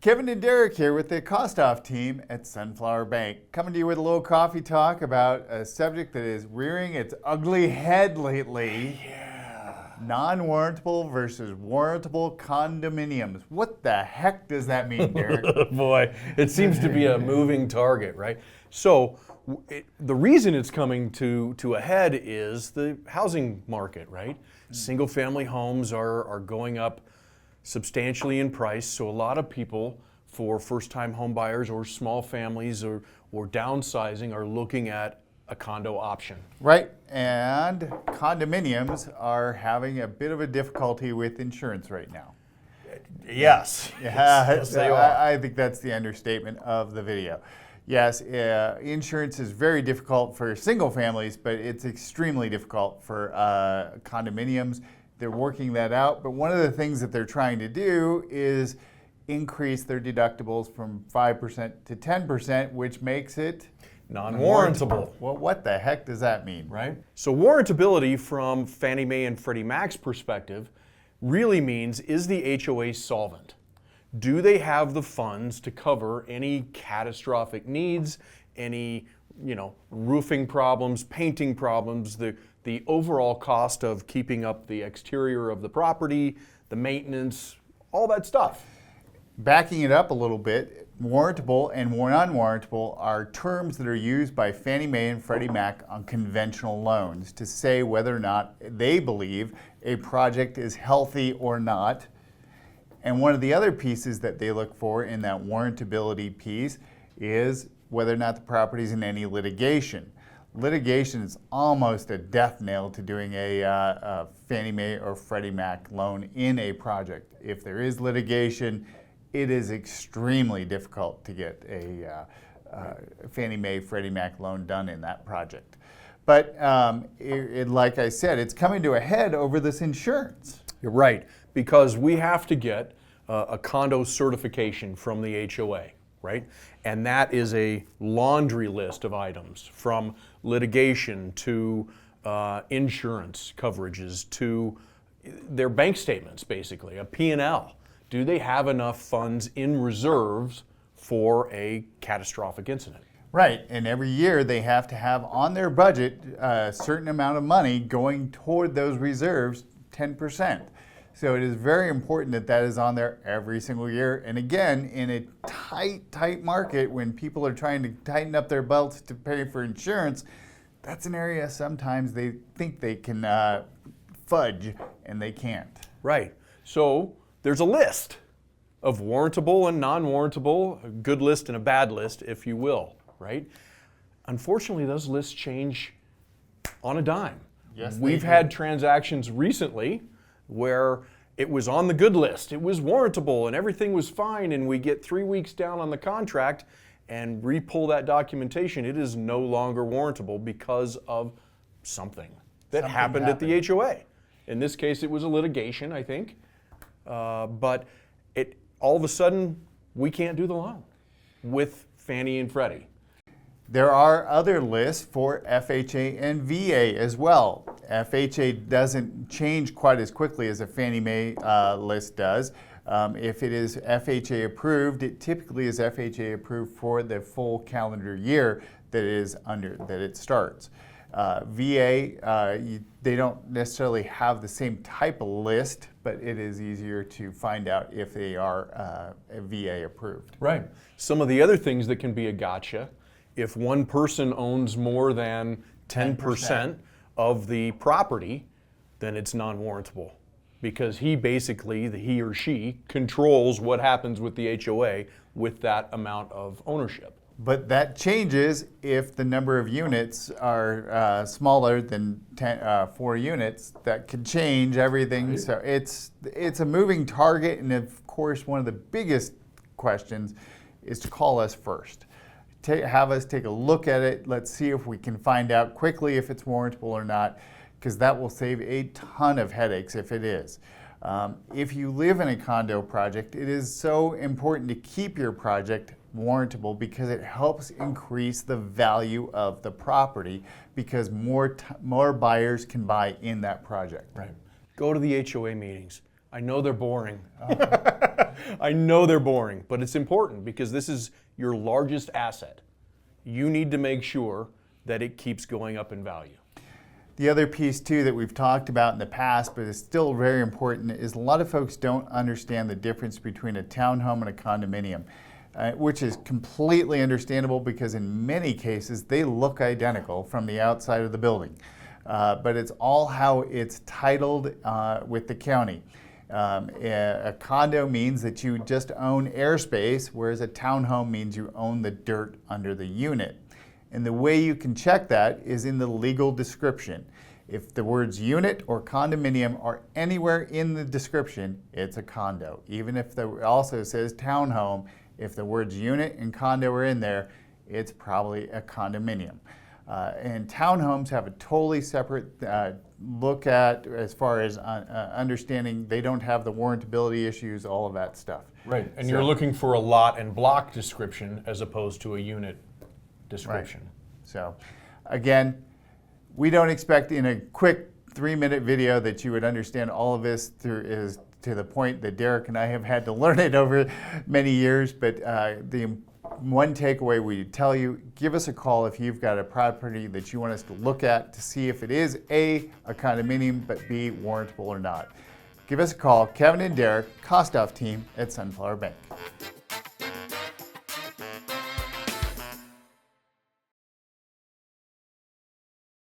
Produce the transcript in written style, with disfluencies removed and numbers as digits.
Kevin and Derek here with the Kostoff team at Sunflower Bank, coming to you with a little coffee talk about a subject that is rearing its ugly head lately. Non-warrantable versus warrantable condominiums. What the heck does that mean, Derek? Boy, it seems to be a moving target, right? So the reason it's coming to a head is the housing market, right? Single-family homes are going up substantially in price, so a lot of people, for first-time home buyers or small families or downsizing, are looking at a condo option. Right, and condominiums are having a bit of a difficulty with insurance right now. Yes. Yes, they are. I think that's the understatement of the video. Yes, insurance is very difficult for single families, but it's extremely difficult for condominiums. They're working that out, but one of the things that they're trying to do is increase their deductibles from 5% to 10%, which makes it Non-warrantable. Well, what the heck does that mean? Right? So warrantability from Fannie Mae and Freddie Mac's perspective really means, is the HOA solvent? Do they have the funds to cover any catastrophic needs, any roofing problems, painting problems, the overall cost of keeping up the exterior of the property, the maintenance, all that stuff? Backing it up a little bit, warrantable and non-warrantable are terms that are used by Fannie Mae and Freddie Mac on conventional loans to say whether or not they believe a project is healthy or not. And one of the other pieces that they look for in that warrantability piece is whether or not the property is in any litigation. Litigation is almost a death knell to doing a Fannie Mae or Freddie Mac loan in a project. If there is litigation, it is extremely difficult to get a Fannie Mae, Freddie Mac loan done in that project. But like I said, it's coming to a head over this insurance. You're right, because we have to get a condo certification from the HOA, right? And that is a laundry list of items, from litigation to insurance coverages to their bank statements, basically, a P&L. Do they have enough funds in reserves for a catastrophic incident? Right, and every year they have to have on their budget a certain amount of money going toward those reserves, 10%. So it is very important that that is on there every single year. And again, in a tight market, when people are trying to tighten up their belts to pay for insurance, that's an area sometimes they think they can fudge, and they can't. Right, so there's a list of warrantable and non-warrantable, a good list and a bad list, if you will, right? Unfortunately, those lists change on a dime. Yes, We've had transactions recently where it was on the good list, it was warrantable, and everything was fine, and we get 3 weeks down on the contract and re-pull that documentation. It is no longer warrantable because of something that happened at the HOA. In this case, it was a litigation, I think. But all of a sudden, we can't do the loan with Fannie and Freddie. There are other lists for FHA and VA as well. FHA doesn't change quite as quickly as a Fannie Mae list does. If it is FHA approved, it typically is FHA approved for the full calendar year that it starts. VA, they don't necessarily have the same type of list, but it is easier to find out if they are VA approved. Right. Some of the other things that can be a gotcha, if one person owns more than 10% of the property, then it's non-warrantable, because he or she controls what happens with the HOA with that amount of ownership. But that changes if the number of units are smaller than 4 units. That could change everything. Right. So it's a moving target, and of course, one of the biggest questions is to call us first. Have us take a look at it. Let's see if we can find out quickly if it's warrantable or not, because that will save a ton of headaches if it is. If you live in a condo project, it is so important to keep your project warrantable, because it helps increase the value of the property, because more buyers can buy in that project. Right. Go to the HOA meetings. I know they're boring. I know they're boring, but it's important because this is your largest asset. You need to make sure that it keeps going up in value. The other piece too that we've talked about in the past, but is still very important, is a lot of folks don't understand the difference between a townhome and a condominium, which is completely understandable because in many cases they look identical from the outside of the building. But it's all how it's titled with the county. A condo means that you just own airspace, whereas a townhome means you own the dirt under the unit. And the way you can check that is in the legal description. If the words unit or condominium are anywhere in the description, it's a condo. Even if it also says townhome, if the words unit and condo are in there, it's probably a condominium. And townhomes have a totally separate look at as far as understanding. They don't have the warrantability issues, all of that stuff. Right, and you're looking for a lot and block description as opposed to a unit description. Right. So, again, we don't expect in a quick 3-minute video that you would understand all of this to the point that Derek and I have had to learn it over many years, but the one takeaway we tell you, give us a call if you've got a property that you want us to look at to see if it is A, condominium, but B, warrantable or not. Give us a call, Kevin and Derek, Kostoff Team at Sunflower Bank.